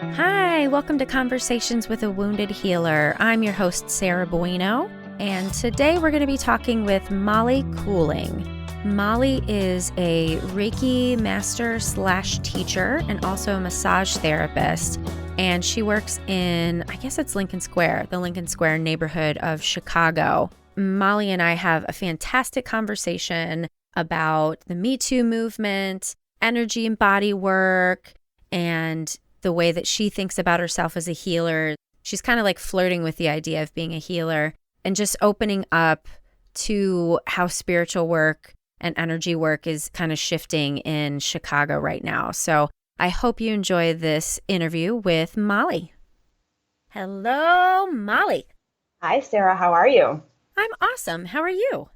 Hi, welcome to Conversations with a Wounded Healer. I'm your host, Sarah Buino, and today we're going to be talking with Molly Coeling. Molly is a Reiki Master Teacher and also a massage therapist, and she works in, I guess it's Lincoln Square, the Lincoln Square neighborhood of Chicago. Molly and I have a fantastic conversation about the MeToo movement, energy and body work, and the way that she thinks about herself as a healer. She's kind of like flirting with the idea of being a healer and just opening up to how spiritual work and energy work is kind of shifting in Chicago right now. So I hope you enjoy this interview with Molly. Hello, Molly. Hi, Sarah. How are you? I'm awesome. How are you?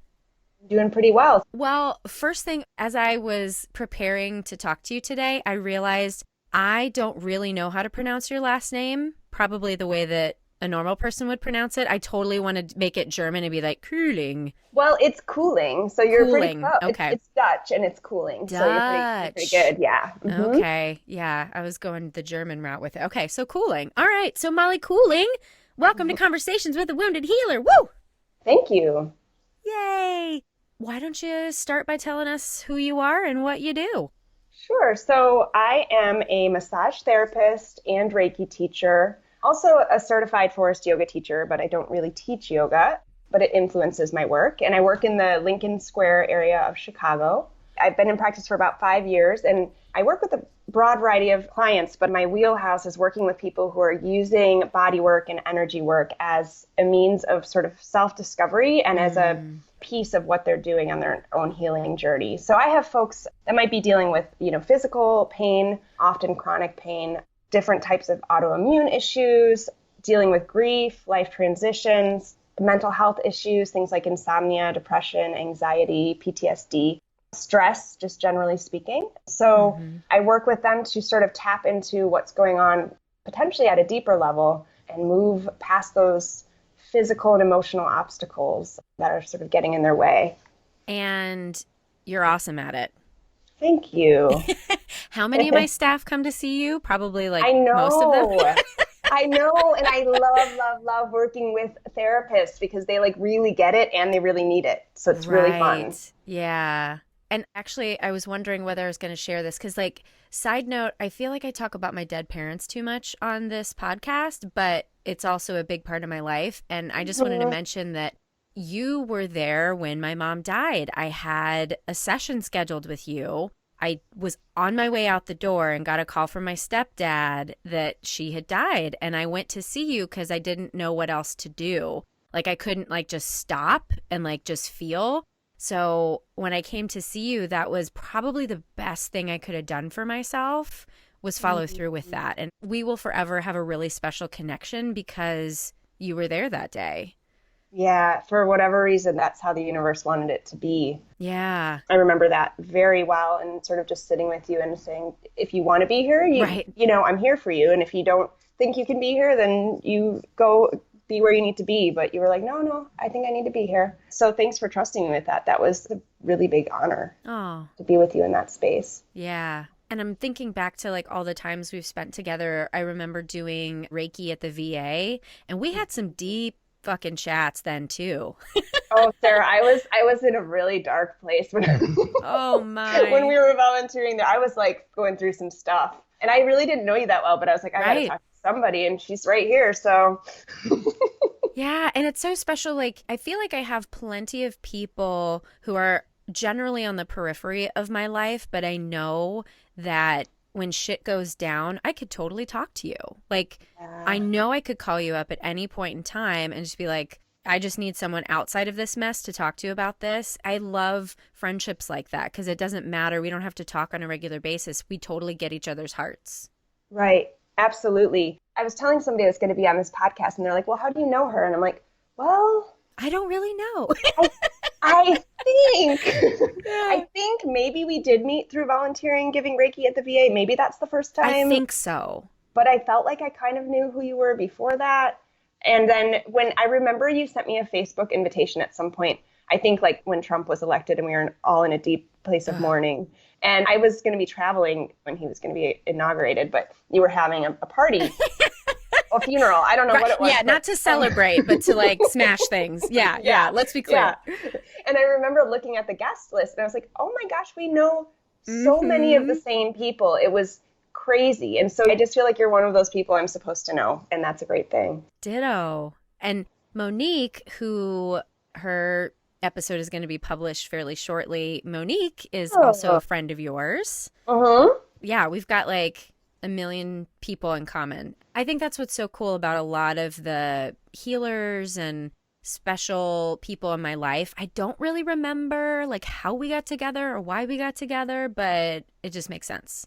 Doing pretty well. Well, first thing, as I was preparing to talk to you today, I realized I don't really know how to pronounce your last name, probably the way that a normal person would pronounce it. I totally want to make it German and be like, Coeling. Well, it's cooling, so you're pretty Cooling. close. Okay. It's Dutch and it's cooling, so you're pretty good. Yeah. Okay. Yeah, I was going the German route with it. Okay, so Cooling. All right, so Molly Cooling, welcome to Conversations with a Wounded Healer. Woo! Thank you. Yay! Why don't you start by telling us who you are and what you do? Sure. So I am a massage therapist and Reiki teacher, also a certified forest yoga teacher, but I don't really teach yoga, but it influences my work. And I work in the Lincoln Square area of Chicago. I've been in practice for about 5 years, and I work with a broad variety of clients, but my wheelhouse is working with people who are using body work and energy work as a means of sort of self-discovery and as a piece of what they're doing on their own healing journey. So I have folks that might be dealing with, physical pain, often chronic pain, different types of autoimmune issues, dealing with grief, life transitions, mental health issues, things like insomnia, depression, anxiety, PTSD, stress, just generally speaking. So I work with them to sort of tap into what's going on potentially at a deeper level and move past those physical and emotional obstacles that are sort of getting in their way. And you're awesome at it. Thank you. How many of my staff come to see you? Probably like I know. most of them. I know. And I love working with therapists because they like really get it and they really need it. So it's really fun. Yeah. And actually, I was wondering whether I was going to share this because, like, side note, I feel like I talk about my dead parents too much on this podcast, but it's also a big part of my life. And I just wanted to mention that you were there when my mom died. I had a session scheduled with you. I was on my way out the door and got a call from my stepdad that she had died. And I went to see you because I didn't know what else to do. Like, I couldn't, like, just stop and, like, just feel. So when I came to see you, that was probably the best thing I could have done for myself was follow through with that. And we will forever have a really special connection because you were there that day. Yeah, for whatever reason, that's how the universe wanted it to be. Yeah. I remember that very well and sort of just sitting with you and saying, if you want to be here, I'm here for you. And if you don't think you can be here, then you go be where you need to be. But you were like, no, I think I need to be here. So thanks for trusting me with that. That was a really big honor to be with you in that space. Yeah. And I'm thinking back to like all the times we've spent together. I remember doing Reiki at the VA and we had some deep fucking chats then too. Oh, Sarah, I was in a really dark place when oh my when we were volunteering there. I was like going through some stuff. And I really didn't know you that well, but I was like, I gotta talk to somebody and she's right here. So yeah, and it's so special. Like I feel like I have plenty of people who are generally on the periphery of my life, but I know that when shit goes down, I could totally talk to you. Like, I know I could call you up at any point in time and just be like, I just need someone outside of this mess to talk to about this. I love friendships like that because it doesn't matter. We don't have to talk on a regular basis. We totally get each other's hearts. Right. Absolutely. I was telling somebody I was going to be on this podcast and they're like, well, how do you know her? And I'm like, well, I don't really know. I think maybe we did meet through volunteering, giving Reiki at the VA. Maybe that's the first time. I think so. But I felt like I kind of knew who you were before that. And then when I remember you sent me a Facebook invitation at some point, I think like when Trump was elected and we were all in a deep place of mourning. And I was going to be traveling when he was going to be inaugurated, but you were having a party, a funeral. I don't know what it was. Yeah, but, not to celebrate, but to like smash things. Yeah, let's be clear. Yeah. And I remember looking at the guest list and I was like, oh my gosh, we know so many of the same people. It was crazy. And so I just feel like you're one of those people I'm supposed to know. And that's a great thing. Ditto. And Monique, who her episode is going to be published fairly shortly. Monique is also a friend of yours. Yeah, we've got like a million people in common. I think that's what's so cool about a lot of the healers and special people in my life. I don't really remember like how we got together or why we got together, but it just makes sense.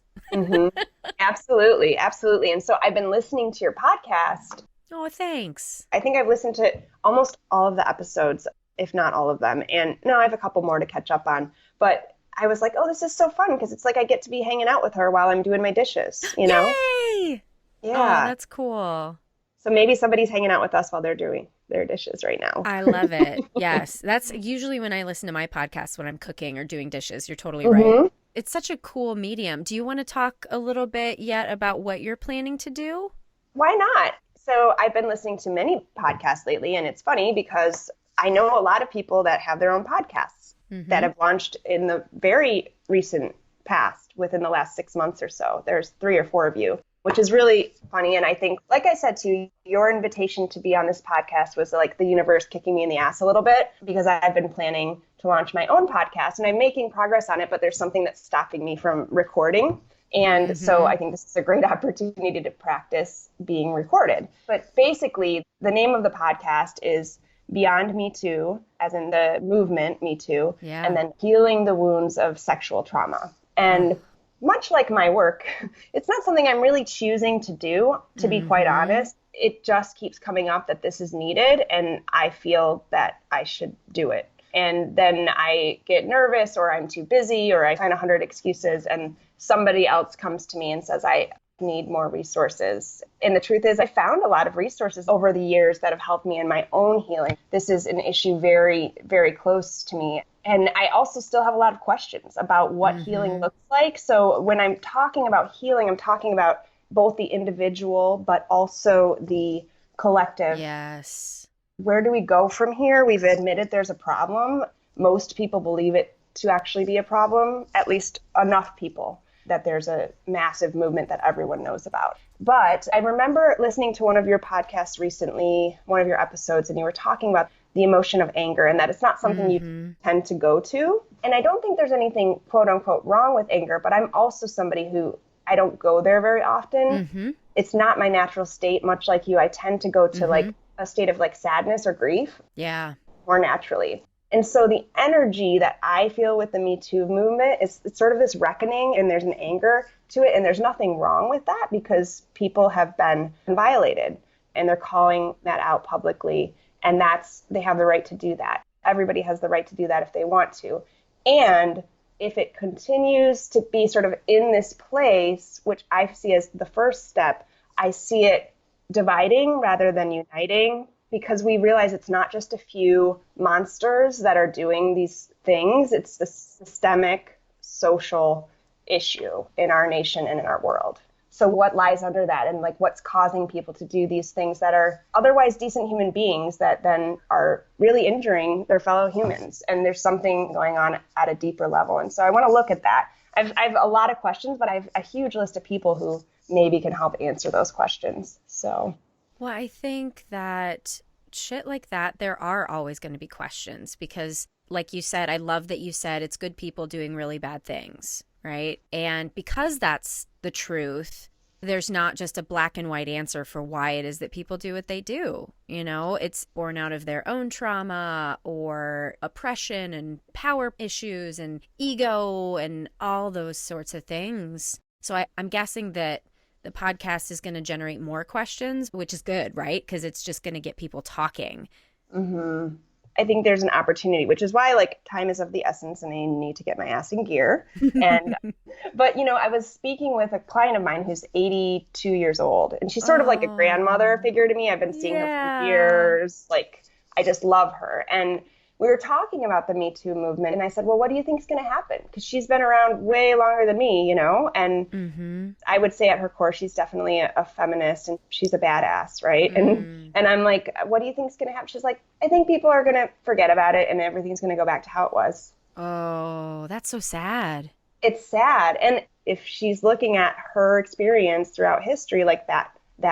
Absolutely. Absolutely. And so I've been listening to your podcast. Oh, thanks. I think I've listened to almost all of the episodes, if not all of them. And no, I have a couple more to catch up on. But I was like, oh, this is so fun because it's like I get to be hanging out with her while I'm doing my dishes, you know? Yay! Yeah. Oh, that's cool. So maybe somebody's hanging out with us while they're doing their dishes right now. I love it. Yes. That's usually when I listen to my podcast when I'm cooking or doing dishes. You're totally right. It's such a cool medium. Do you want to talk a little bit yet about what you're planning to do? Why not? So I've been listening to many podcasts lately, and it's funny because I know a lot of people that have their own podcasts that have launched in the very recent past, within the last 6 months or so. There's 3 or 4 of you, which is really funny. And I think, like I said to you, your invitation to be on this podcast was like the universe kicking me in the ass a little bit because I've been planning to launch my own podcast and I'm making progress on it, but there's something that's stopping me from recording. And so I think this is a great opportunity to practice being recorded. But basically, the name of the podcast is Beyond Me Too, as in the movement Me Too, and then healing the wounds of sexual trauma. And much like my work, it's not something I'm really choosing to do, to be quite honest. It just keeps coming up that this is needed, and I feel that I should do it. And then I get nervous, or I'm too busy, or I find 100 excuses, and somebody else comes to me and says, I need more resources. And the truth is, I found a lot of resources over the years that have helped me in my own healing. This is an issue very, very close to me. And I also still have a lot of questions about what healing looks like. So when I'm talking about healing, I'm talking about both the individual, but also the collective. Yes. Where do we go from here? We've admitted there's a problem. Most people believe it to actually be a problem, at least enough people, that there's a massive movement that everyone knows about. But I remember listening to one of your podcasts recently, one of your episodes, and you were talking about the emotion of anger and that it's not something you tend to go to. And I don't think there's anything quote unquote wrong with anger, but I'm also somebody who I don't go there very often. It's not my natural state, much like you. I tend to go to like a state of like sadness or grief more naturally. And so the energy that I feel with the Me Too movement is it's sort of this reckoning, and there's an anger to it, and there's nothing wrong with that because people have been violated and they're calling that out publicly, and they have the right to do that. Everybody has the right to do that if they want to. And if it continues to be sort of in this place, which I see as the first step, I see it dividing rather than uniting, because we realize it's not just a few monsters that are doing these things. It's the systemic social issue in our nation and in our world. So what lies under that, and like what's causing people to do these things that are otherwise decent human beings that then are really injuring their fellow humans? And there's something going on at a deeper level. And so I want to look at that. I've a lot of questions, but I have a huge list of people who maybe can help answer those questions. So. Well, I think that shit like that, there are always going to be questions because, like you said, I love that you said it's good people doing really bad things, right? And because that's the truth, there's not just a black and white answer for why it is that people do what they do. You know, it's born out of their own trauma or oppression and power issues and ego and all those sorts of things. So I'm guessing that the podcast is going to generate more questions, which is good, right? Because it's just going to get people talking. I think there's an opportunity, which is why like time is of the essence and I need to get my ass in gear. But you know, I was speaking with a client of mine who's 82 years old, and she's sort of like a grandmother figure to me. I've been seeing her for years. Like, I just love her. And we were talking about the Me Too movement, and I said, well, what do you think is going to happen? Because she's been around way longer than me, and I would say at her core, she's definitely a feminist, and she's a badass, right? And I'm like, what do you think is going to happen? She's like, I think people are going to forget about it, and everything's going to go back to how it was. Oh, that's so sad. It's sad. And if she's looking at her experience throughout history like that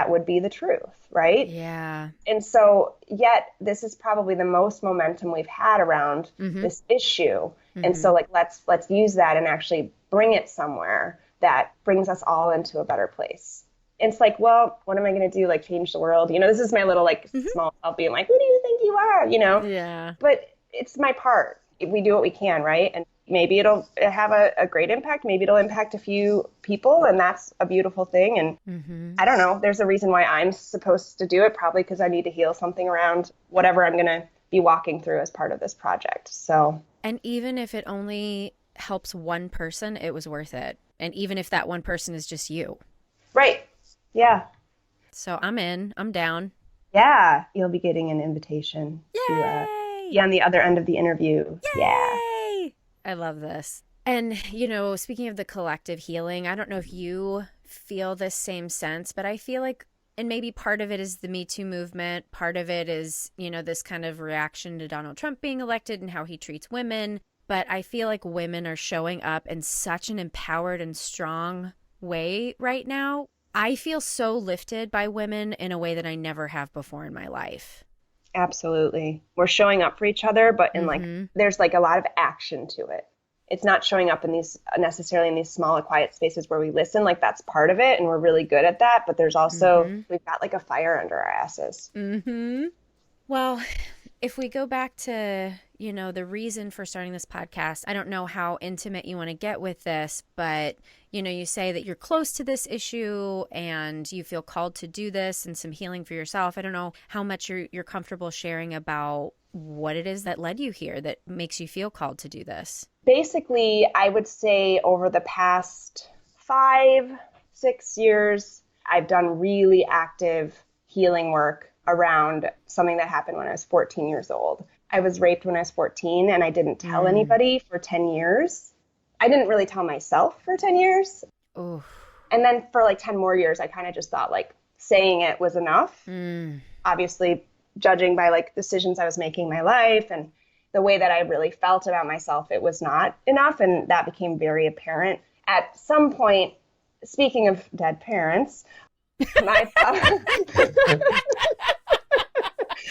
would be the truth, right? Yeah. And so, yet this is probably the most momentum we've had around this issue. And so, like, let's use that and actually bring it somewhere that brings us all into a better place. And it's like, well, what am I going to do? Like, change the world? This is my little, like, small self being like, who do you think you are? Yeah. But it's my part. We do what we can, right? And maybe it'll have a great impact. Maybe it'll impact a few people, and that's a beautiful thing. And I don't know. There's a reason why I'm supposed to do it, probably because I need to heal something around whatever I'm going to be walking through as part of this project. So, and even if it only helps one person, it was worth it. And even if that one person is just you. Right. Yeah. So I'm in. I'm down. Yeah. You'll be getting an invitation Yay! to be on the other end of the interview. Yay! Yeah. I love this. And, speaking of the collective healing, I don't know if you feel this same sense, but I feel like, and maybe part of it is the Me Too movement. Part of it is, this kind of reaction to Donald Trump being elected and how he treats women. But I feel like women are showing up in such an empowered and strong way right now. I feel so lifted by women in a way that I never have before in my life. Absolutely. We're showing up for each other, but there's like a lot of action to it. It's not showing up necessarily in these small and quiet spaces where we listen. Like, that's part of it, and we're really good at that. But there's also, we've got like a fire under our asses. Well, if we go back to, the reason for starting this podcast, I don't know how intimate you want to get with this, but, you say that you're close to this issue and you feel called to do this and some healing for yourself. I don't know how much you're comfortable sharing about what it is that led you here that makes you feel called to do this. Basically, I would say over the past 5-6 years, I've done really active healing work around something that happened when I was 14 years old. I was raped when I was 14, and I didn't tell anybody for 10 years. I didn't really tell myself for 10 years. Oof. And then for like 10 more years, I kind of just thought like saying it was enough. Obviously, judging by like decisions I was making in my life and the way that I really felt about myself, it was not enough. And that became very apparent. At some point, speaking of dead parents, my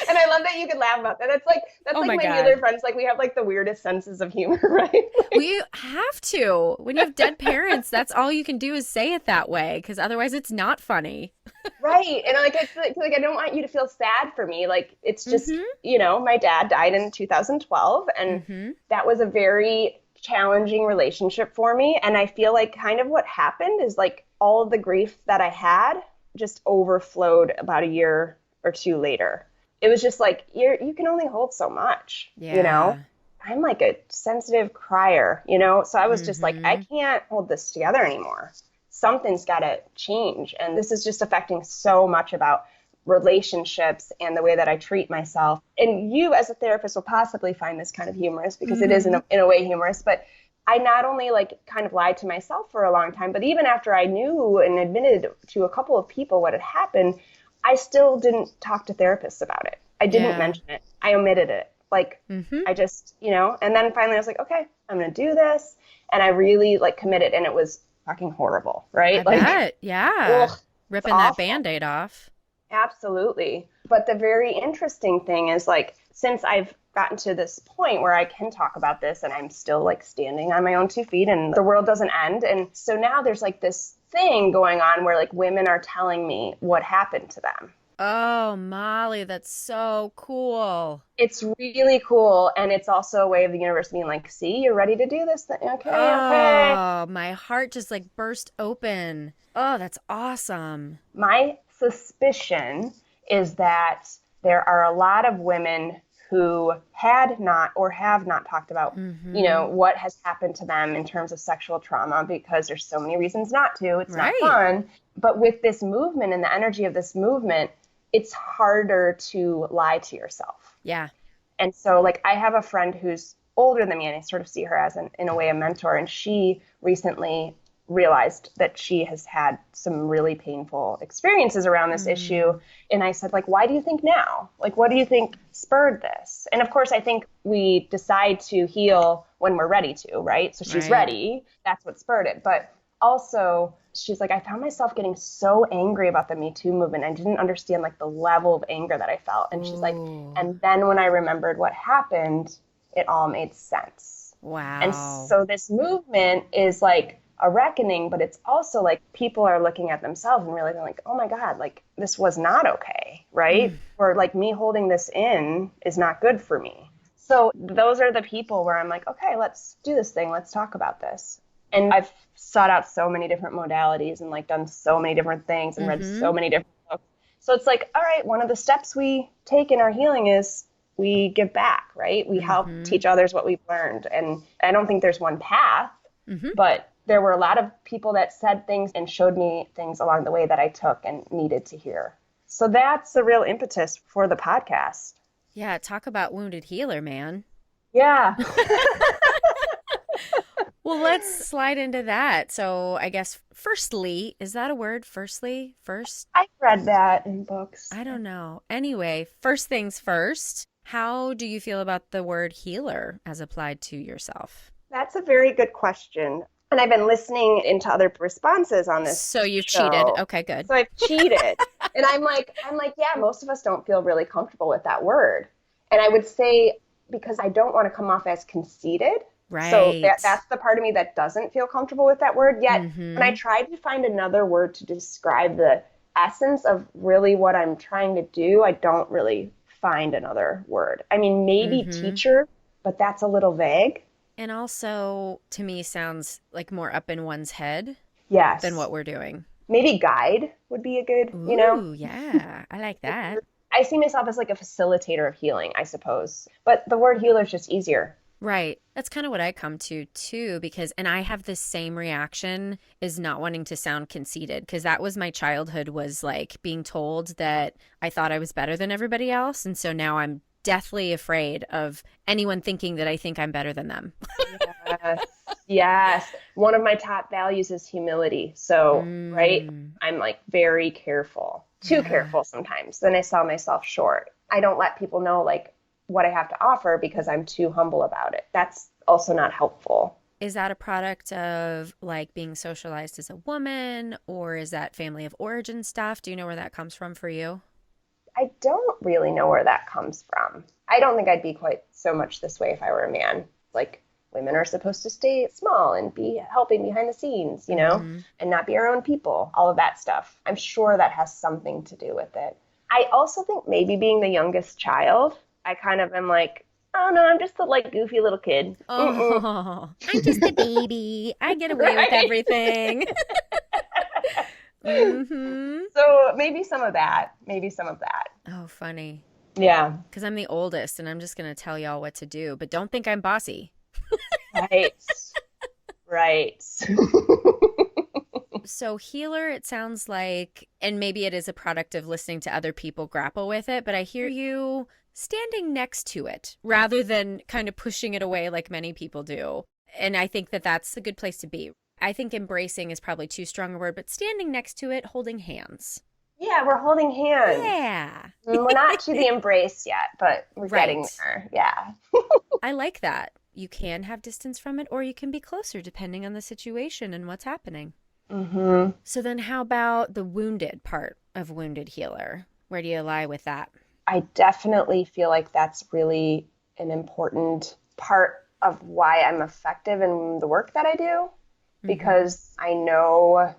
and I love that you could laugh about that. That's my other friends. Like, we have like the weirdest senses of humor, right? We have to. When you have dead parents, that's all you can do is say it that way, because otherwise it's not funny. Right. And like, it's like I don't want you to feel sad for me. Like, it's just, my dad died in 2012, and that was a very challenging relationship for me. And I feel like kind of what happened is like all of the grief that I had just overflowed about a year or two later. It was just like, you can only hold so much, I'm like a sensitive crier, so I was just like, I can't hold this together anymore. Something's got to change. And this is just affecting so much about relationships and the way that I treat myself. And you as a therapist will possibly find this kind of humorous, because it is in a way humorous, but I not only like kind of lied to myself for a long time, but even after I knew and admitted to a couple of people what had happened, I still didn't talk to therapists about it. I didn't mention it. I omitted it. Like, I just, and then finally I was like, okay, I'm going to do this. And I really like committed, and it was fucking horrible, right? I bet. Yeah. Ugh, ripping that Band-Aid off. Absolutely. But the very interesting thing is, like, since I've gotten to this point where I can talk about this and I'm still like standing on my own 2 feet and the world doesn't end. And so now there's like this thing going on where like women are telling me what happened to them. Oh, Molly, that's so cool. It's really cool. And it's also a way of the universe being like, see, you're ready to do this thing. Okay. Oh, my heart just like burst open. Oh, that's awesome. My suspicion is that there are a lot of women who had not or have not talked about, what has happened to them in terms of sexual trauma, because there's so many reasons not to. It's not fun. But with this movement and the energy of this movement, it's harder to lie to yourself. Yeah. And so like I have a friend who's older than me and I sort of see her as in a way a mentor, and she recently realized that she has had some really painful experiences around this issue. And I said, like, why do you think now? Like, what do you think spurred this? And of course, I think we decide to heal when we're ready to, right? So she's ready. That's what spurred it. But also, she's like, I found myself getting so angry about the Me Too movement. I didn't understand like the level of anger that I felt. And she's like, and then when I remembered what happened, it all made sense. Wow. And so this movement is like a reckoning, but it's also like people are looking at themselves and realizing like, oh my God, like this was not okay, right? Or like me holding this in is not good for me. So those are the people where I'm like, okay, let's do this thing. Let's talk about this. And I've sought out so many different modalities and like done so many different things and read so many different books. So it's like, all right, one of the steps we take in our healing is we give back, right? We help teach others what we've learned. And I don't think there's one path, but there were a lot of people that said things and showed me things along the way that I took and needed to hear. So that's the real impetus for the podcast. Yeah, talk about wounded healer, man. Yeah. Well, let's slide into that. So I guess firstly, is that a word? Firstly? First? I've read that in books. I don't know. Anyway, first things first, how do you feel about the word healer as applied to yourself? That's a very good question. And I've been listening into other responses on this. So you've show. cheated. Okay, good. So I've cheated. And I'm like, yeah, most of us don't feel really comfortable with that word. And I would say, because I don't want to come off as conceited. Right. So that's the part of me that doesn't feel comfortable with that word yet. When I tried to find another word to describe the essence of really what I'm trying to do, I don't really find another word. I mean, maybe teacher, but that's a little vague. And also, to me, sounds like more up in one's head than what we're doing. Maybe guide would be a good, Ooh, yeah. I like that. I see myself as like a facilitator of healing, I suppose. But the word healer is just easier. Right. That's kind of what I come to too, because, and I have the same reaction, is not wanting to sound conceited, because that was my childhood, was like being told that I thought I was better than everybody else. And so now I'm deathly afraid of anyone thinking that I think I'm better than them. Yes. One of my top values is humility. So, right, I'm like very careful, too careful sometimes. Then I sell myself short. I don't let people know like what I have to offer because I'm too humble about it. That's also not helpful. Is that a product of like being socialized as a woman, or is that family of origin stuff? Do you know where that comes from for you? I don't really know where that comes from. I don't think I'd be quite so much this way if I were a man. Like, women are supposed to stay small and be helping behind the scenes, and not be our own people, all of that stuff. I'm sure that has something to do with it. I also think maybe being the youngest child, I kind of am like, oh no, I'm just the like goofy little kid. Oh, I'm just a baby. I get away with everything. So maybe some of that. Oh, funny. Yeah. Because I'm the oldest and I'm just going to tell y'all what to do, but don't think I'm bossy. Right. So healer, it sounds like, and maybe it is a product of listening to other people grapple with it, but I hear you standing next to it rather than kind of pushing it away like many people do. And I think that that's a good place to be. I think embracing is probably too strong a word, but standing next to it, holding hands. Yeah, we're holding hands. Yeah. We're not to the embrace yet, but we're getting there. Yeah. I like that. You can have distance from it, or you can be closer depending on the situation and what's happening. So then how about the wounded part of wounded healer? Where do you lie with that? I definitely feel like that's really an important part of why I'm effective in the work that I do, because I know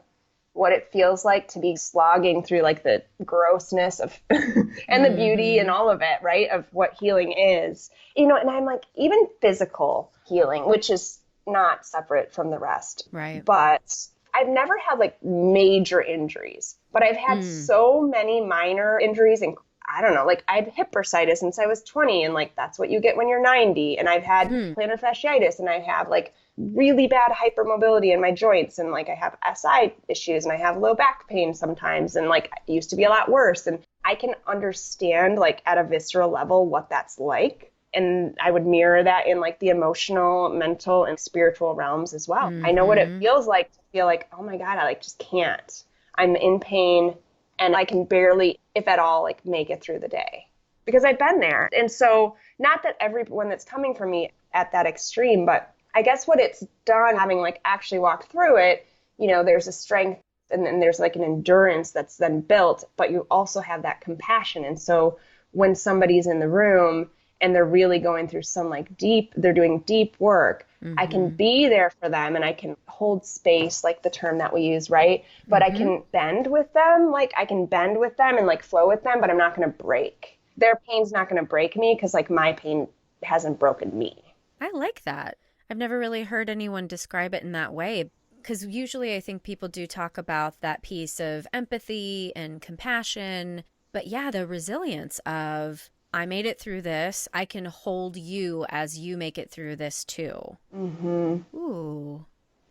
what it feels like to be slogging through like the grossness of and the beauty and all of it, right? Of what healing is, and I'm like, even physical healing, which is not separate from the rest. Right. But I've never had like major injuries, but I've had so many minor injuries, and I don't know, like I had hip bursitis since I was 20, and like that's what you get when you're 90. And I've had plantar fasciitis, and I have like really bad hypermobility in my joints, and like I have SI issues, and I have low back pain sometimes, and like it used to be a lot worse. And I can understand like at a visceral level what that's like. And I would mirror that in like the emotional, mental, and spiritual realms as well. I know what it feels like to feel like, oh my God, I like just can't. I'm in pain and I can barely, if at all, like make it through the day because I've been there. And so not that everyone that's coming from me at that extreme, but I guess what it's done, having like actually walked through it, you know, there's a strength and then there's like an endurance that's then built, but you also have that compassion. And so when somebody's in the room and they're really going through some like they're doing deep work, I can be there for them and I can hold space, like the term that we use, right? But I can bend with them, and like flow with them, but I'm not going to break. Their pain's not going to break me because like my pain hasn't broken me. I like that. I've never really heard anyone describe it in that way, because usually I think people do talk about that piece of empathy and compassion, but yeah, the resilience of, I made it through this, I can hold you as you make it through this too. Ooh,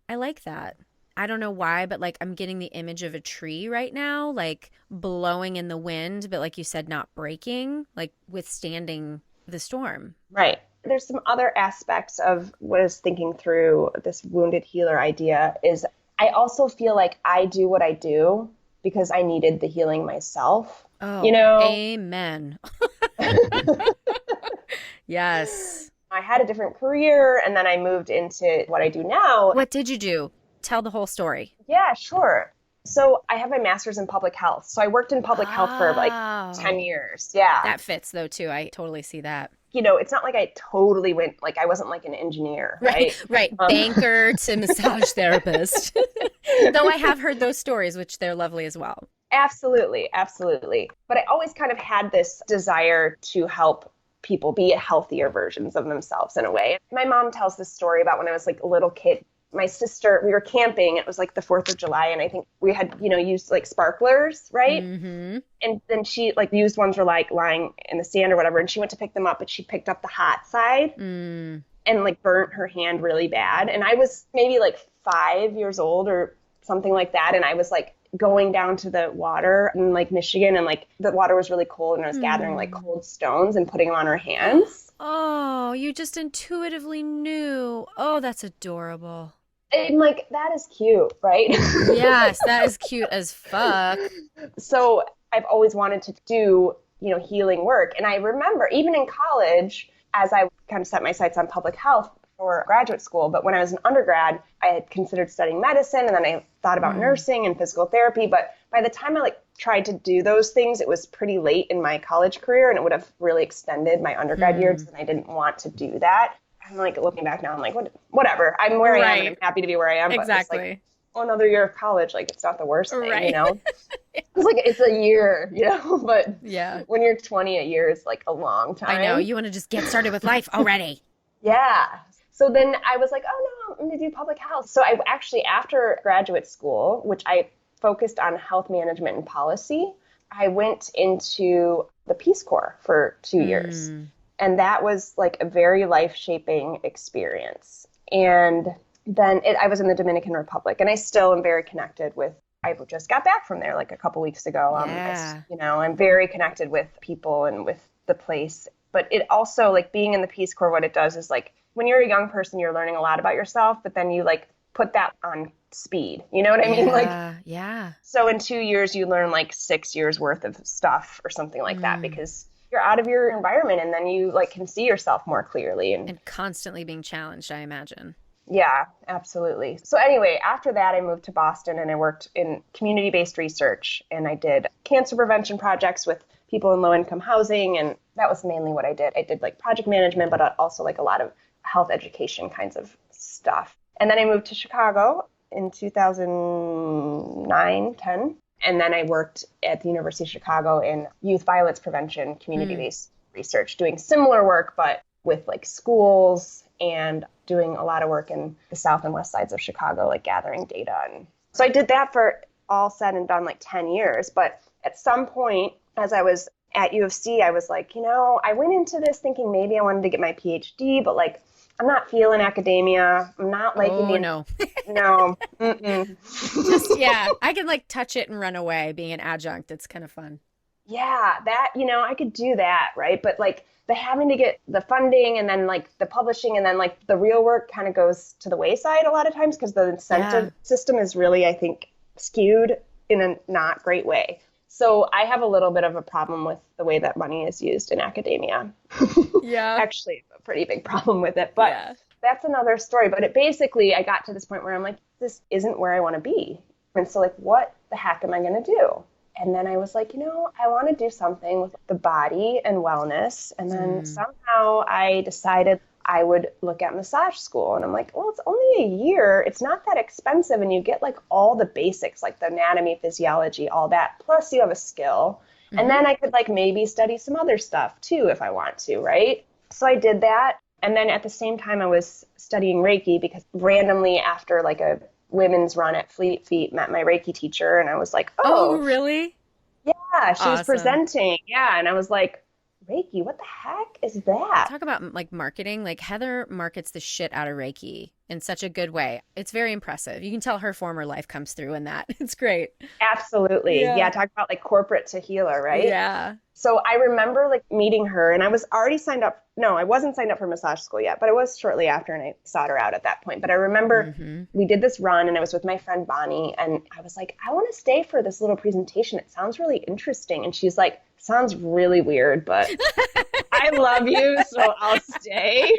I like that. I don't know why, but like I'm getting the image of a tree right now, like blowing in the wind, but like you said, not breaking, like withstanding the storm. Right. There's some other aspects of what I was thinking through this wounded healer idea is I also feel like I do what I do because I needed the healing myself. Oh, you know? Amen. Yes. I had a different career and then I moved into what I do now. What did you do? Tell the whole story. Yeah, sure. So I have my master's in public health. So I worked in public health for like 10 years. Yeah. That fits though too. I totally see that. You know, it's not like I totally went, like I wasn't like an engineer, right? Right. Banker to massage therapist. Though I have heard those stories, which they're lovely as well. Absolutely. Absolutely. But I always kind of had this desire to help people be healthier versions of themselves in a way. My mom tells this story about when I was like a little kid. My sister, we were camping. It was like the 4th of July. And I think we had, you know, used like sparklers, right? And then she like used ones were like lying in the sand or whatever. And she went to pick them up, but she picked up the hot side and like burnt her hand really bad. And I was maybe like 5 years old or something like that. And I was like going down to the water in like Michigan and like the water was really cold and I was gathering like cold stones and putting them on her hands. Oh, you just intuitively knew. Oh, that's adorable. And like, that is cute, right? Yes, that is cute as fuck. So I've always wanted to do, you know, healing work. And I remember even in college, as I kind of set my sights on public health for graduate school, but when I was an undergrad, I had considered studying medicine and then I thought about nursing and physical therapy. But by the time I like tried to do those things, it was pretty late in my college career and it would have really extended my undergrad years and I didn't want to do that. I'm like looking back now, I'm like, whatever. I'm where I am and I'm happy to be where I am. Exactly. But it's like, another year of college, like it's not the worst thing, you know? It's like, it's a year, you know? But yeah, when you're 20, a year is like a long time. I know. You want to just get started with life already. Yeah. So then I was like, oh no, I'm going to do public health. So I actually, after graduate school, which I focused on health management and policy, I went into the Peace Corps for 2 years. And that was like a very life-shaping experience. And then I was in the Dominican Republic, and I still am very connected with, I just got back from there like a couple weeks ago. You know, I'm very connected with people and with the place. But it also, like being in the Peace Corps, what it does is like, when you're a young person, you're learning a lot about yourself, but then you like put that on speed. You know what I mean? Yeah. So in 2 years, you learn like 6 years worth of stuff or something like that because you're out of your environment and then you like can see yourself more clearly. And constantly being challenged, I imagine. Yeah, absolutely. So anyway, after that, I moved to Boston and I worked in community-based research and I did cancer prevention projects with people in low-income housing. And that was mainly what I did. I did like project management, but also like a lot of health education kinds of stuff. And then I moved to Chicago in 2009, 10. And then I worked at the University of Chicago in youth violence prevention, community-based research, doing similar work, but with like schools and doing a lot of work in the south and west sides of Chicago, like gathering data. And so I did that for all said and done like 10 years. But at some point, as I was at U of C, I was like, you know, I went into this thinking maybe I wanted to get my PhD, but like, I'm not feeling academia. I'm not liking no. No. Just, yeah, I can like touch it and run away being an adjunct. It's kind of fun. yeah, that, I could do that, right? But like the having to get the funding and then like the publishing and then like the real work kind of goes to the wayside a lot of times because the Yeah. incentive system is really, I think, skewed in a not great way. So I have a little bit of a problem with the way that money is used in academia. Yeah. Actually, a pretty big problem with it, but Yeah. that's another story. But it basically, I got to this point where I'm like, this isn't where I want to be. And so, like, what the heck am I going to do? And then I was like, I want to do something with the body and wellness. And then somehow I decided I would look at massage school. And I'm like, well, it's only a year. It's not that expensive. And you get like all the basics, like the anatomy, physiology, all that. Plus, you have a skill. And then I could like maybe study some other stuff too if I want to, right? So I did that. And then at the same time, I was studying Reiki because randomly after like a women's run at Fleet Feet, met my Reiki teacher. And I was like, Oh, oh, really? yeah, she was Awesome. presenting. Yeah. And I was like, Reiki, what the heck is that? Talk about like marketing. Like Heather markets the shit out of Reiki in such a good way. It's very impressive. You can tell her former life comes through in that. It's great. Absolutely. Yeah. Yeah. Talk about like corporate to healer, right? Yeah. So I remember like meeting her and I was already signed up. No, I wasn't signed up for massage school yet, but I was shortly after and I sought her out at that point. But I remember Mm-hmm. we did this run and I was with my friend Bonnie and I was like, I want to stay for this little presentation. It sounds really interesting. And she's like, sounds really weird, but I love you, so I'll stay.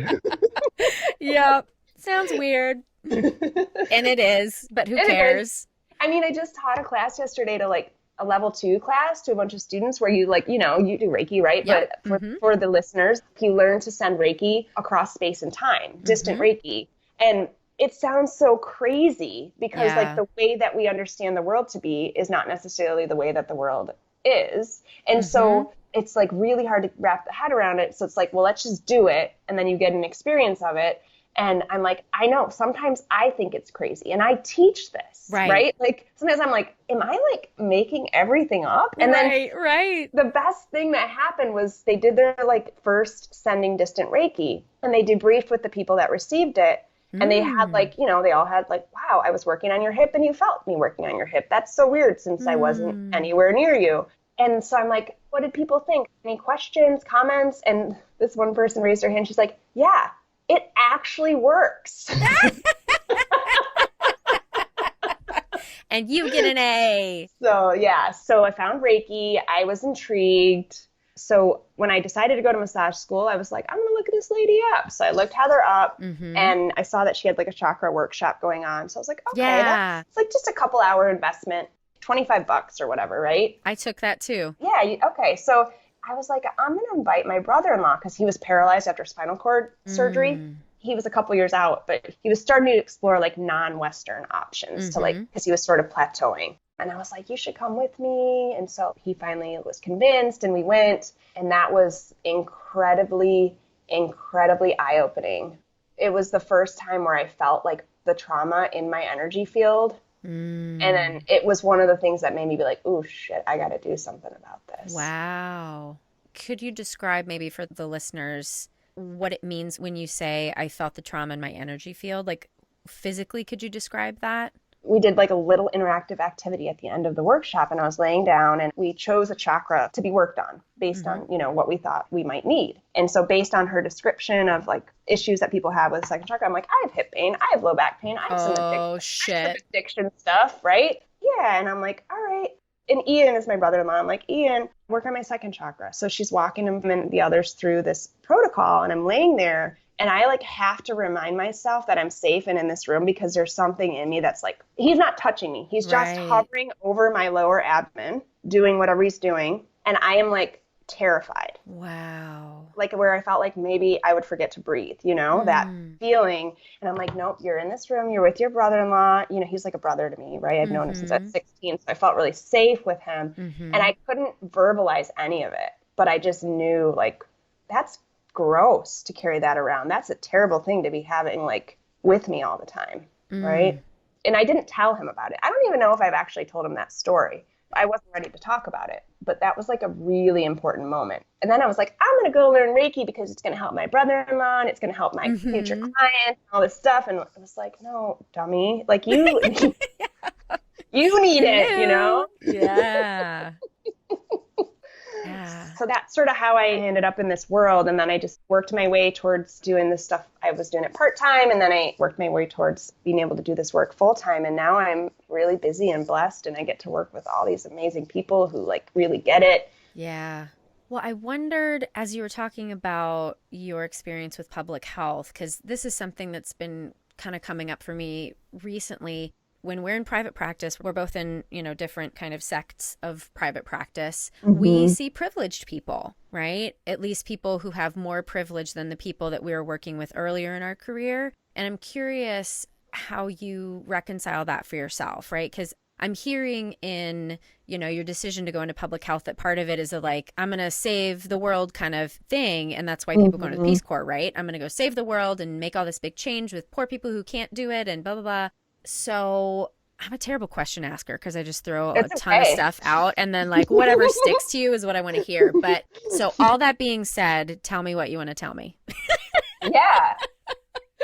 Yep. Sounds weird. And it is, but who It is. cares? I mean, I just taught a class yesterday to like a level 2 class to a bunch of students where you like, you do Reiki, right? Yep. But Mm-hmm. for the listeners, you learn to send Reiki across space and time, distant Mm-hmm. Reiki. And it sounds so crazy because like Yeah. the way that we understand the world to be is not necessarily the way that the world is. And Mm-hmm. so it's like really hard to wrap the head around it. So it's like, well, let's just do it. And then you get an experience of it. And I'm like, I know sometimes I think it's crazy and I teach this, Right. right? Like sometimes I'm like, am I like making everything up? And then Right. Right. the best thing that happened was they did their like first sending distant Reiki and they debriefed with the people that received it. And they had Mm. like, they all had like, wow, I was working on your hip and you felt me working on your hip. That's so weird since I wasn't Mm. anywhere near you. And so I'm like, what did people think? Any questions, comments? And this one person raised her hand. She's like, yeah, it actually works. And you get an A. So yeah, so I found Reiki. I was intrigued. So when I decided to go to massage school, I was like, I'm gonna look this lady up. So I looked Heather up Mm-hmm. and I saw that she had like a chakra workshop going on. So I was like, okay, Yeah. that's like just a couple hour investment, $25 or whatever, right? I took that too. Yeah, okay. So I was like, I'm gonna invite my brother-in-law because he was paralyzed after spinal cord surgery. Mm. He was a couple years out, but he was starting to explore like non-Western options to like, Mm-hmm. because he was sort of plateauing. And I was like, you should come with me. And so he finally was convinced and we went. And that was incredibly, incredibly eye-opening. It was the first time where I felt like the trauma in my energy field. And then Mm. it was one of the things that made me be like, oh shit, I got to do something about this. Wow. Could you describe maybe for the listeners what it means when you say I felt the trauma in my energy field? Like physically, could you describe that? We did like a little interactive activity at the end of the workshop and I was laying down and we chose a chakra to be worked on based Mm-hmm. on, what we thought we might need. And so based on her description of like issues that people have with the second chakra, I'm like, I have hip pain, I have low back pain, I have Oh, some shit. addiction stuff, right? Yeah. And I'm like, all right. And Ian is my brother-in-law. I'm like, Ian, work on my second chakra. So she's walking him and the others through this protocol and I'm laying there and I like have to remind myself that I'm safe and in this room because there's something in me that's like, he's not touching me. He's just Right. hovering over my lower abdomen, doing whatever he's doing. And I am like terrified, Wow. like where I felt like maybe I would forget to breathe, that Mm. feeling. And I'm like, nope, you're in this room. You're with your brother-in-law. He's like a brother to me, right? I've known him since I was Mm-hmm. 16. So I felt really safe with him. And Mm-hmm. I couldn't verbalize any of it, but I just knew like, that's gross to carry that around. That's a terrible thing to be having like with me all the time, Mm. right? And I didn't tell him about it. I don't even know if I've actually told him that story. I wasn't ready to talk about it, but that was like a really important moment. And then I was like, I'm going to go learn Reiki because it's going to help my brother-in-law and it's going to help my future Mm-hmm. client and all this stuff. And I was like, no, dummy, like you, you need You it, knew. Yeah. So that's sort of how I ended up in this world. And then I just worked my way towards doing this stuff. I was doing it part-time, and then I worked my way towards being able to do this work full-time. And now I'm really busy and blessed, and I get to work with all these amazing people who like really get it. Yeah. Well, I wondered, as you were talking about your experience with public health, because this is something that's been kind of coming up for me recently. When we're in private practice, we're both in, different kind of sects of private practice. We see privileged people, right? At least people who have more privilege than the people that we were working with earlier in our career. And I'm curious how you reconcile that for yourself, right? Because I'm hearing in, your decision to go into public health that part of it is I'm going to save the world kind of thing. And that's why people go into the Peace Corps, right? I'm going to go save the world and make all this big change with poor people who can't do it and blah, blah, blah. So I'm a terrible question asker because I just throw a ton of stuff out and then whatever sticks to you is what I want to hear. But so all that being said, tell me what you want to tell me. Yeah.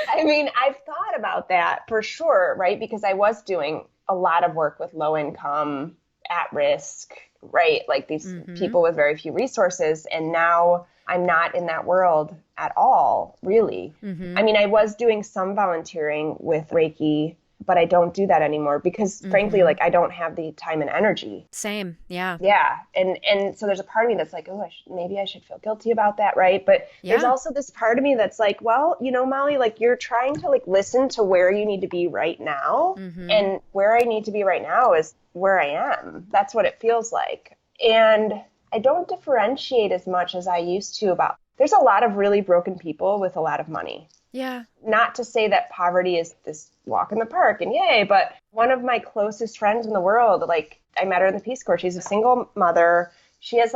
I mean, I've thought about that for sure, right? Because I was doing a lot of work with low income, at risk, right? Like these people with very few resources. And now I'm not in that world at all, really. I mean, I was doing some volunteering with Reiki, but I don't do that anymore because frankly, I don't have the time and energy. Same. Yeah. Yeah. And so there's a part of me that's like, oh, maybe I should feel guilty about that. Right. But there's also this part of me that's like, well, Molly, you're trying to listen to where you need to be right now. And where I need to be right now is where I am. That's what it feels like. And I don't differentiate as much as I used to about, there's a lot of really broken people with a lot of money. Yeah. Not to say that poverty is this walk in the park and yay, but one of my closest friends in the world, I met her in the Peace Corps. She's a single mother. She has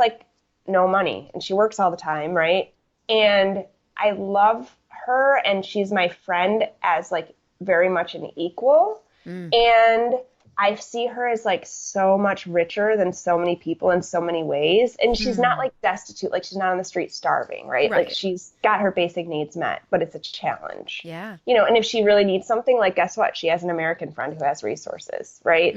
no money and she works all the time, right? And I love her and she's my friend as very much an equal. And I see her as so much richer than so many people in so many ways. And she's not destitute, she's not on the street starving, right? She's got her basic needs met, but it's a challenge. Yeah. And if she really needs something, guess what? She has an American friend who has resources, right?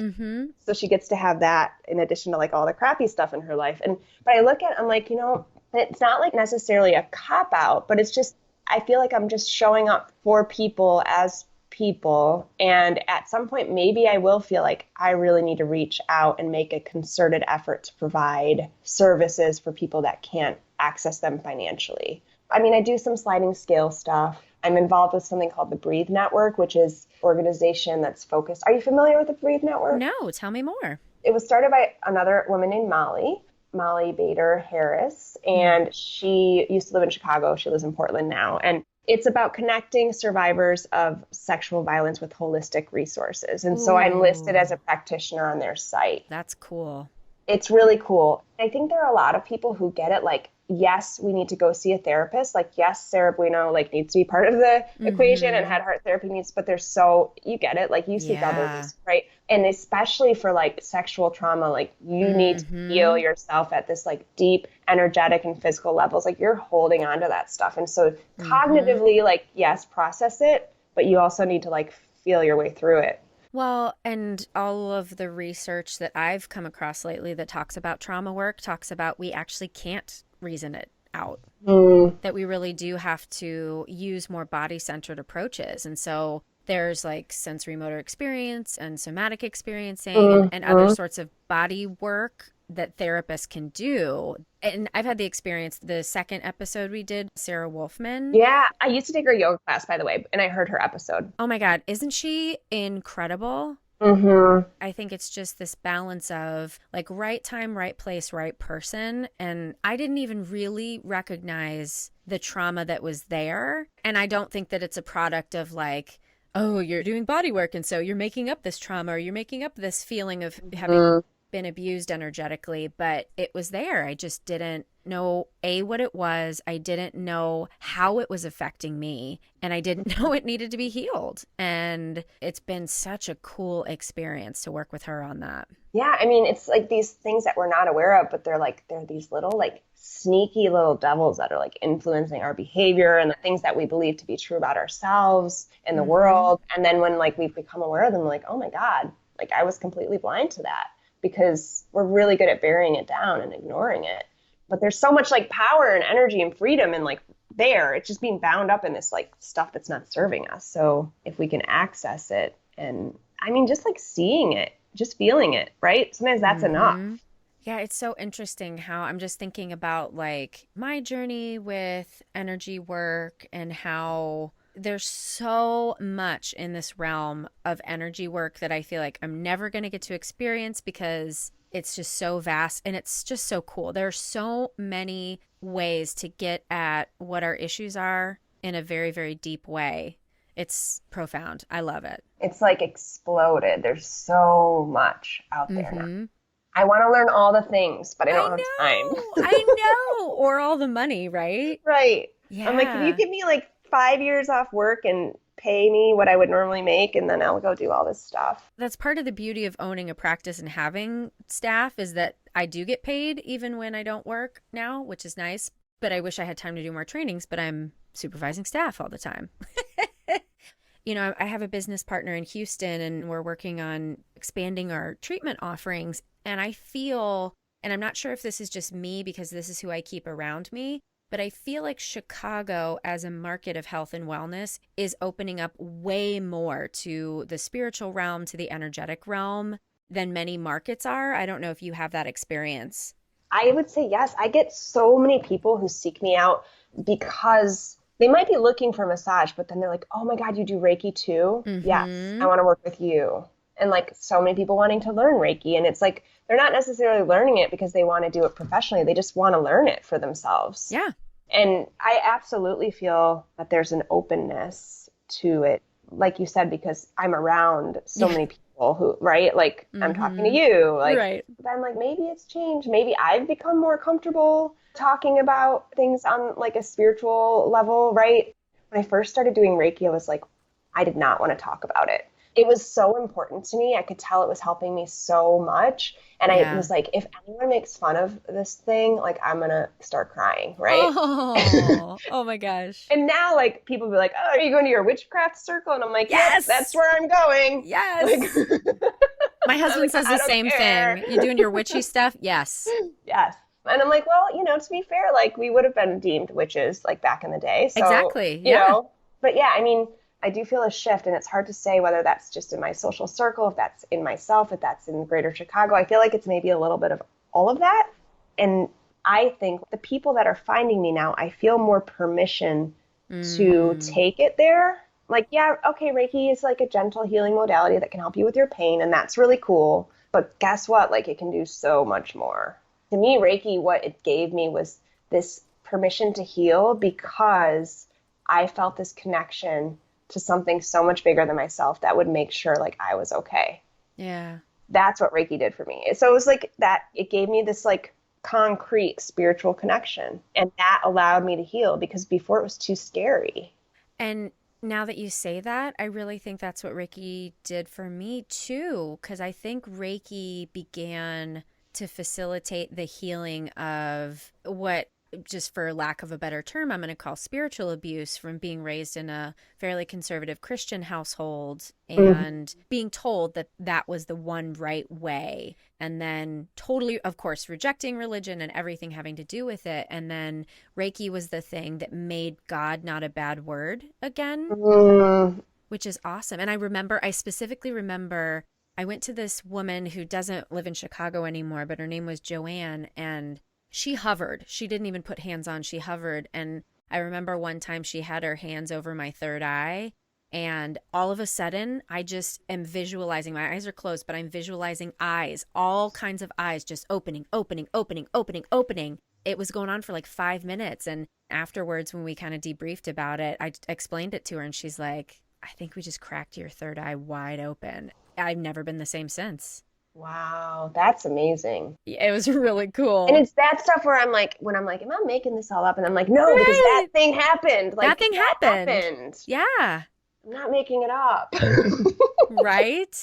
So she gets to have that in addition to all the crappy stuff in her life. But I look at it, I'm it's not necessarily a cop out, but it's just, I feel like I'm just showing up for people as people. And at some point, maybe I will feel like I really need to reach out and make a concerted effort to provide services for people that can't access them financially. I mean, I do some sliding scale stuff. I'm involved with something called the Breathe Network, which is an organization that's focused. Are you familiar with the Breathe Network? No, tell me more. It was started by another woman named Molly Bader Harris, and she used to live in Chicago. She lives in Portland now. And it's about connecting survivors of sexual violence with holistic resources. And so I'm listed as a practitioner on their site. That's cool. It's really cool. I think there are a lot of people who get it yes, we need to go see a therapist. Yes, Sarah Buino needs to be part of the equation and head heart therapy needs, but you get it. You seek others, right? And especially for sexual trauma, you need to heal yourself at this deep energetic and physical levels. You're holding on to that stuff. And so cognitively, yes, process it, but you also need to feel your way through it. Well, and all of the research that I've come across lately that talks about trauma work talks about we actually can't reason it out, that we really do have to use more body-centered approaches. And so there's sensory motor experience and somatic experiencing and other sorts of body work that therapists can do. And I've had the experience, the second episode we did, Sarah Wolfman. Yeah, I used to take her yoga class, by the way, and I heard her episode. Oh my God, isn't she incredible? I think it's just this balance of right time, right place, right person. And I didn't even really recognize the trauma that was there. And I don't think that it's a product of oh, you're doing body work and so you're making up this trauma or you're making up this feeling of having been abused energetically, but it was there. I just didn't know what it was. I didn't know how it was affecting me, and I didn't know it needed to be healed. And it's been such a cool experience to work with her on that. Yeah, I mean, it's these things that we're not aware of, but they're these little sneaky little devils that are influencing our behavior and the things that we believe to be true about ourselves and the world. And then when we become aware of them, oh my God, I was completely blind to that. Because we're really good at burying it down and ignoring it. But there's so much like power and energy and freedom and like there, it's just being bound up in this like stuff that's not serving us. So if we can access it, and I mean, just like seeing it, just feeling it, right? Sometimes that's enough. Yeah, it's so interesting how I'm just thinking about like my journey with energy work and how there's so much in this realm of energy work that I feel like I'm never going to get to experience because it's just so vast and it's just so cool. There are so many ways to get at what our issues are in a very, very deep way. It's profound. I love it. It's like exploded. There's so much out there now. I want to learn all the things, but I don't have time. I know. Or all the money, right? Right. Yeah. I'm like, can you give me like 5 years off work and pay me what I would normally make, and then I'll go do all this stuff. That's part of the beauty of owning a practice and having staff is that I do get paid even when I don't work now, which is nice. But I wish I had time to do more trainings, but I'm supervising staff all the time. You know, I have a business partner in Houston and we're working on expanding our treatment offerings. And I feel, and I'm not sure if this is just me because this is who I keep around me, but I feel like Chicago as a market of health and wellness is opening up way more to the spiritual realm, to the energetic realm than many markets are. I don't know if you have that experience. I would say yes. I get so many people who seek me out because they might be looking for massage, but then they're like, oh my God, you do Reiki too? Yes, I want to work with you. And like so many people wanting to learn Reiki. And it's like, they're not necessarily learning it because they want to do it professionally. They just want to learn it for themselves. Yeah. And I absolutely feel that there's an openness to it. Like you said, because I'm around so many people who, right? Like I'm talking to you, like, right. But I'm like, maybe it's changed. Maybe I've become more comfortable talking about things on like a spiritual level, right? When I first started doing Reiki, I was like, I did not want to talk about it. It was so important to me. I could tell it was helping me so much. And I was like, if anyone makes fun of this thing, like I'm going to start crying, right? Oh my gosh. And now like people be like, oh, are you going to your witchcraft circle? And I'm like, yes, that's where I'm going. Yes. Like, my husband says the same thing. You doing your witchy stuff? Yes. Yes. And I'm like, well, you know, to be fair, like we would have been deemed witches like back in the day. So, exactly. You know, but yeah, I mean, I do feel a shift, and it's hard to say whether that's just in my social circle, if that's in myself, if that's in greater Chicago. I feel like it's maybe a little bit of all of that. And I think the people that are finding me now, I feel more permission to take it there. Like, yeah, okay, Reiki is like a gentle healing modality that can help you with your pain, and that's really cool. But guess what? Like, it can do so much more. To me, Reiki, what it gave me was this permission to heal because I felt this connection to something so much bigger than myself that would make sure like I was okay. Yeah. That's what Reiki did for me. So it was like that, it gave me this like concrete spiritual connection, and that allowed me to heal because before it was too scary. And now that you say that, I really think that's what Reiki did for me too, because I think Reiki began to facilitate the healing of what, just for lack of a better term, I'm going to call spiritual abuse from being raised in a fairly conservative Christian household and being told that that was the one right way. And then totally, of course, rejecting religion and everything having to do with it. And then Reiki was the thing that made God not a bad word again, which is awesome. And I specifically remember I went to this woman who doesn't live in Chicago anymore, but her name was Joanne, and she hovered. She didn't even put hands on. She hovered. And I remember one time she had her hands over my third eye. And all of a sudden, I just am visualizing. My eyes are closed, but I'm visualizing eyes, all kinds of eyes, just opening. It was going on for like 5 minutes. And afterwards, when we kind of debriefed about it, I explained it to her. And she's like, I think we just cracked your third eye wide open. I've never been the same since. Wow, that's amazing. Yeah, it was really cool. And it's that stuff where I'm like, when I'm like, am I making this all up? And I'm like, no, because that thing happened. Like, that thing happened. Yeah. I'm not making it up. Right?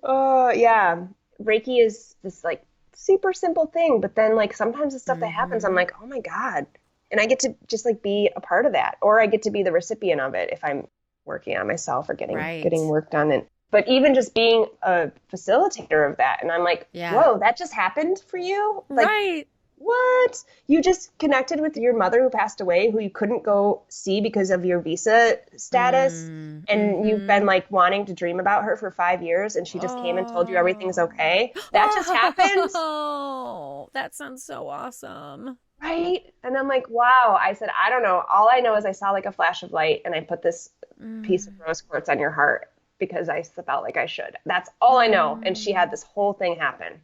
Oh, yeah. Reiki is this like super simple thing. But then like sometimes the stuff that happens, I'm like, oh my God. And I get to just like be a part of that. Or I get to be the recipient of it if I'm working on myself or getting work done. But even just being a facilitator of that, and I'm like, whoa, that just happened for you? Like, right. what? You just connected with your mother who passed away, who you couldn't go see because of your visa status. And you've been like wanting to dream about her for 5 years, and she just came and told you everything's okay. That just happened. Oh, that sounds so awesome. Right? And I'm like, wow. I said, I don't know. All I know is I saw like a flash of light and I put this piece of rose quartz on your heart because I felt like I should. That's all I know. And she had this whole thing happen.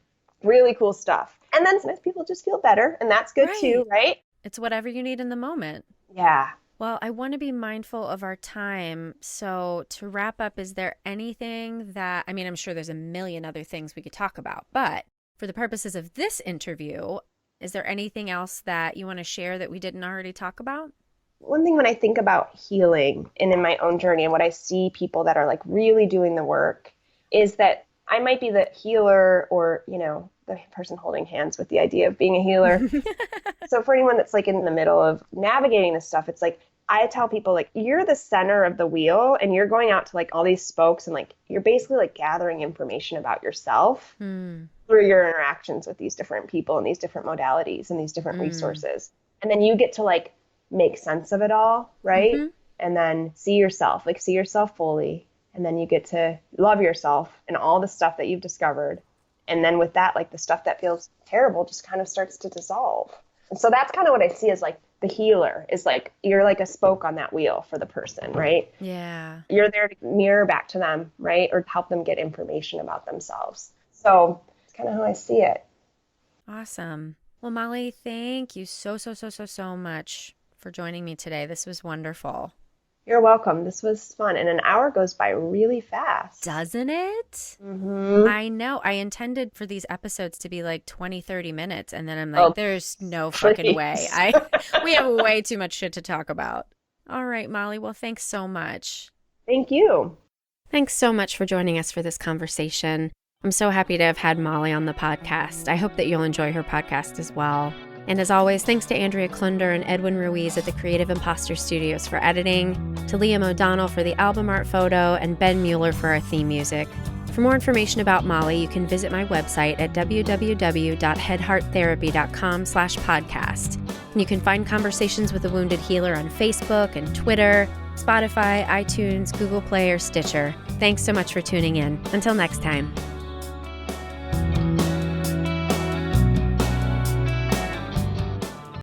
Really cool stuff. And then sometimes people just feel better, and that's good too, right? It's whatever you need in the moment. Yeah. Well, I want to be mindful of our time. So to wrap up, is there anything that, I mean, I'm sure there's a million other things we could talk about, but for the purposes of this interview, is there anything else that you want to share that we didn't already talk about? One thing when I think about healing and in my own journey and what I see people that are like really doing the work is that I might be the healer or, the person holding hands with the idea of being a healer. So for anyone that's like in the middle of navigating this stuff, it's like, I tell people like, you're the center of the wheel and you're going out to like all these spokes and like, you're basically like gathering information about yourself through your interactions with these different people and these different modalities and these different resources. And then you get to like make sense of it all, right? And then see yourself fully. And then you get to love yourself and all the stuff that you've discovered. And then with that, like the stuff that feels terrible just kind of starts to dissolve. And so that's kind of what I see as like the healer is like, you're like a spoke on that wheel for the person, right? Yeah. You're there to mirror back to them, right? Or help them get information about themselves. So it's kind of how I see it. Awesome. Well, Molly, thank you so much for joining me today. This was wonderful. You're welcome. This was fun. And an hour goes by really fast. Doesn't it? I know. I intended for these episodes to be like 20, 30 minutes. And then I'm like, there's no fucking way. We have way too much shit to talk about. All right, Molly. Well, thanks so much. Thank you. Thanks so much for joining us for this conversation. I'm so happy to have had Molly on the podcast. I hope that you'll enjoy her podcast as well. And as always, thanks to Andrea Klunder and Edwin Ruiz at the Creative Imposter Studios for editing, to Liam O'Donnell for the album art photo, and Ben Mueller for our theme music. For more information about Molly, you can visit my website at www.headhearttherapy.com/podcast. And you can find Conversations with a Wounded Healer on Facebook and Twitter, Spotify, iTunes, Google Play, or Stitcher. Thanks so much for tuning in. Until next time.